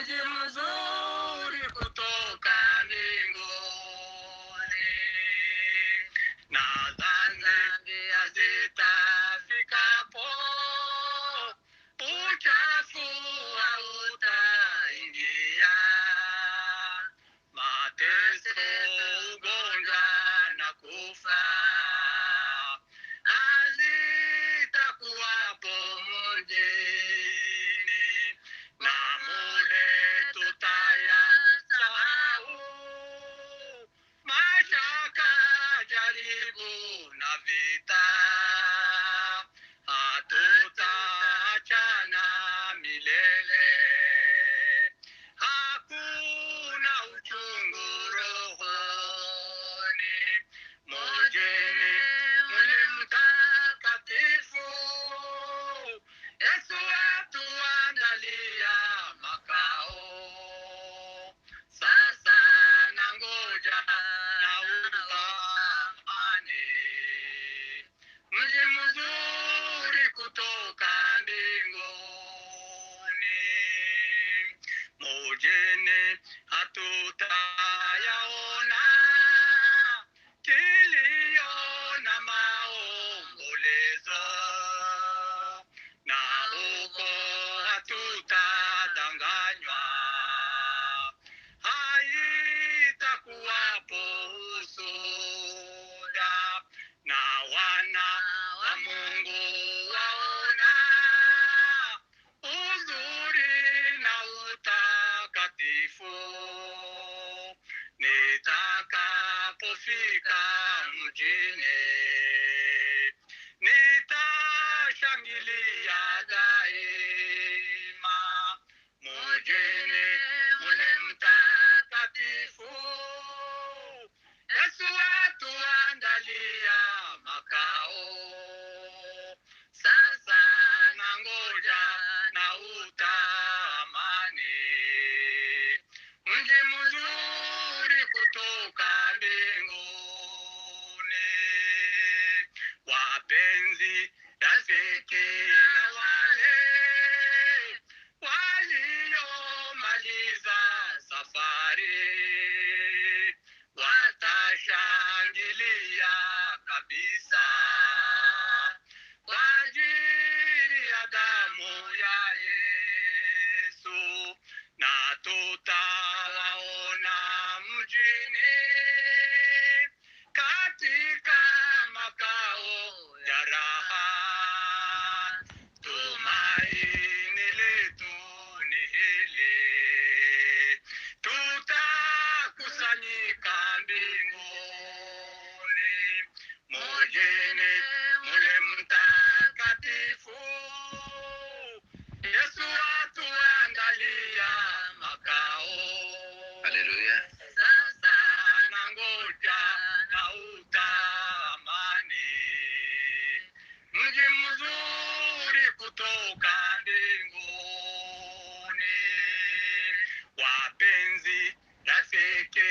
mji mzuri kutoka mbinguni, na dhambi hazitafikapo, uchafu hautaingia, mateso, ugonjwa na kufa hazitakuwapo mjini, na mule tutayasahau mashaka, jaribu na vita, hatutaachana milele, hakuna uchungu rohoni, mjini mule mtakatifu, Yesu atuandalia makao. Sasa nangoja na utamani mji mzuri kutoka mbinguni, mjini hatutayaona kilio na maombolezo, na huko hatutadanganywa, haitakuwapo husuda, na wana wa Mungu waona uzuri na utakatifu, nitakapofika mjini, nitashangilia daima, mjini mule mtakatifu, Yesu atuandalia makao. Sasa nangoja na utamani mji mzuri kutoka mbinguni, wapenzi, rafiki na wale waliomaliza safari watashangilia kabisa kwa ajili ya damu ya Yesu, na tutawaona mjini katika makao ya raha. Tumaini letu ni hili, tutakusanyika mbinguni, mjini mule mtakatifu, Yesu atuandalia makao. Haleluya. Sasa nangoja na utamani mji mzuri kutoka mbinguni, wapenzi, rafiki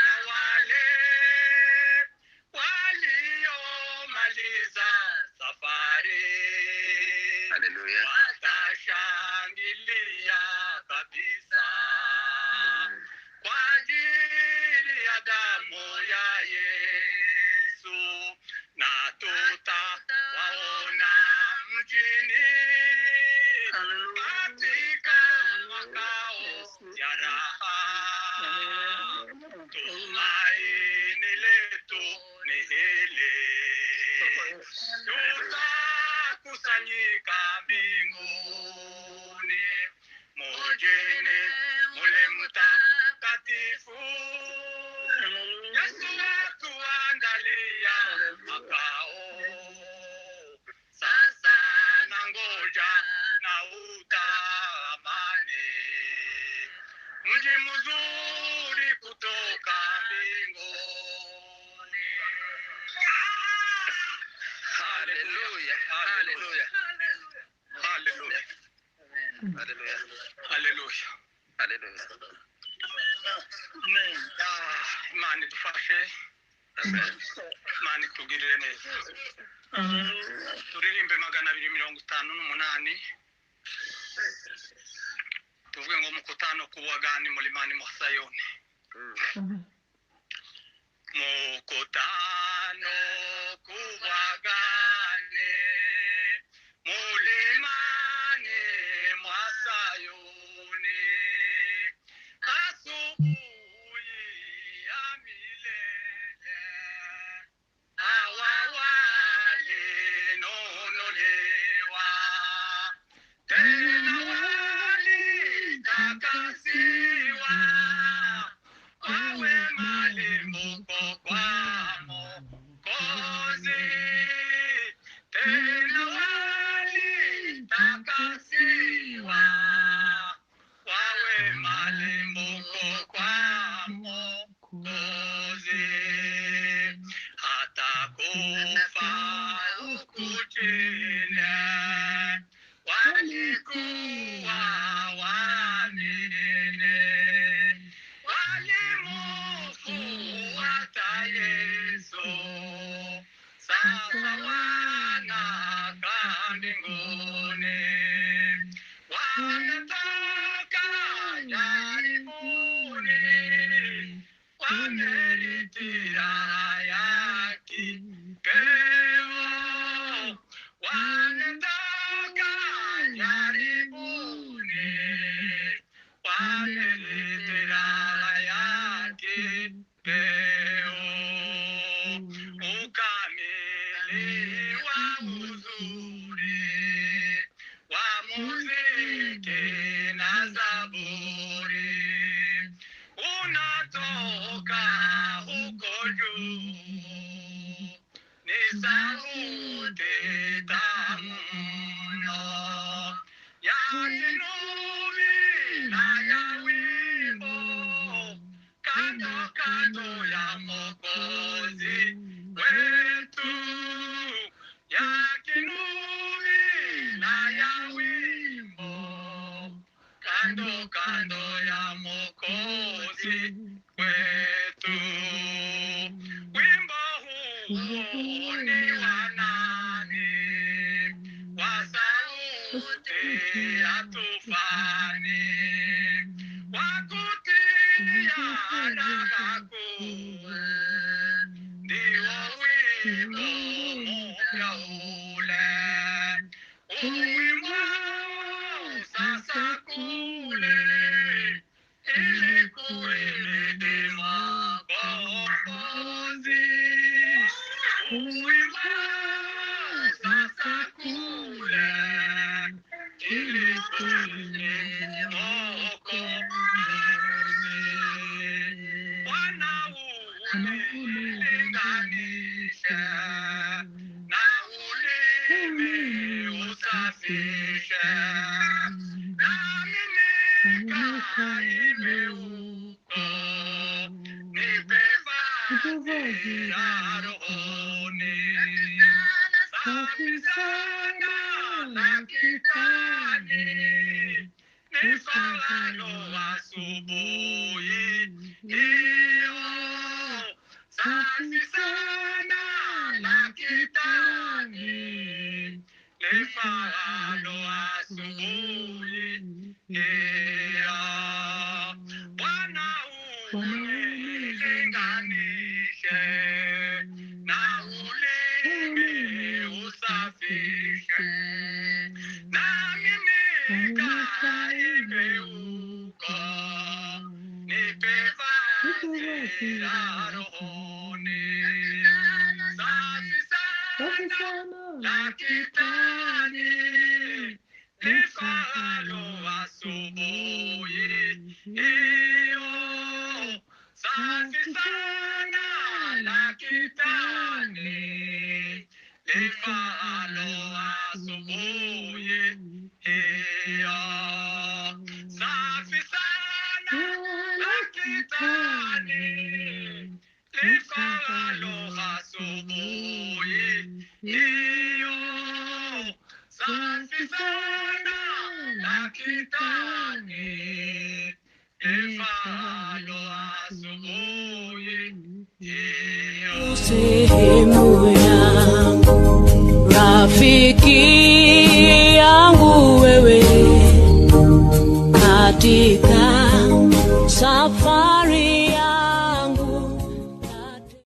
na wale waliomaliza safari, haleluya, watashangilia kabisa kwa ajili ya damu ya Yesu, na tutawaona mjini katika makao ya raha. Tumaini letu ni hili, tutakusanyika mbinguni, mjini mule mtakatifu, Yesu atuandalia makao. Sasa nangoja na utamani mji mzuri kutoka mbinguni. Haleluya, haleluya, haleluya, haleluya, haleluya, haleluya. Amen. Imana idufashe, Imana itugirire neza. Turirimbe 258 tuvuge ngo mukota mkutano kuwa gani mlimani mwa Sayuni? Mkutano kuwa gani mlimani mwa Sayuni? Asubuhi ya milele hawa walinunuliwa, tena walitakasiwa, wawe malimbuko kwa Mwokozi. Tena walitakasiwa, wawe malimbuko kwa Mwokozi. Hata kufa huku chini walikuwa waamini, walimfuata Yesu, sasa wanakaa mbinguni, wanatoka jaribuni, wamelitia haya kipeo, wanatoka jaribuni, wamelitia haya kipeo. Ukamili wa uzuri wa muziki na zaburi unatoka huko juu, ni sauti tamu mno ya kinubi na ya wimbo, kando kando ya Mwokozi wetu, ya kinubi na ya wimbo, kando kando ya Mwokozi wetu. Wimbo huu ni wa nani? Wa sauti ya tufani, wa kutia raha kuu, ndio wimbo mpya ule, uimbwa sasa kule, ili kuimidi Mwokozi. Uimbwa sasa kule, ili kuimidi Mwokozi. Bwana unilinganishe na ulimi usafishe, nami nikaime huko, nipe vazi ya rohoni, safi sana la kitani, nifalayo asubuhi hiyo, safi sana la kitani, nifalayo asubuhi hiyo. Bwana unilinganishe na ulimi usafishe, nami nikaime huko, nipe vazi la rohoni, safi sana la kitani, nifalayo asubuhi hiyo, safi sana la kitani, nifalayo asubuhi hiyo, safi sana la kitani, nifalayo asubuhi hiyo, safi sana la kitani, nifalayo asubuhi hiyo. Sehemu yangu, rafiki yangu wewe katika safari ya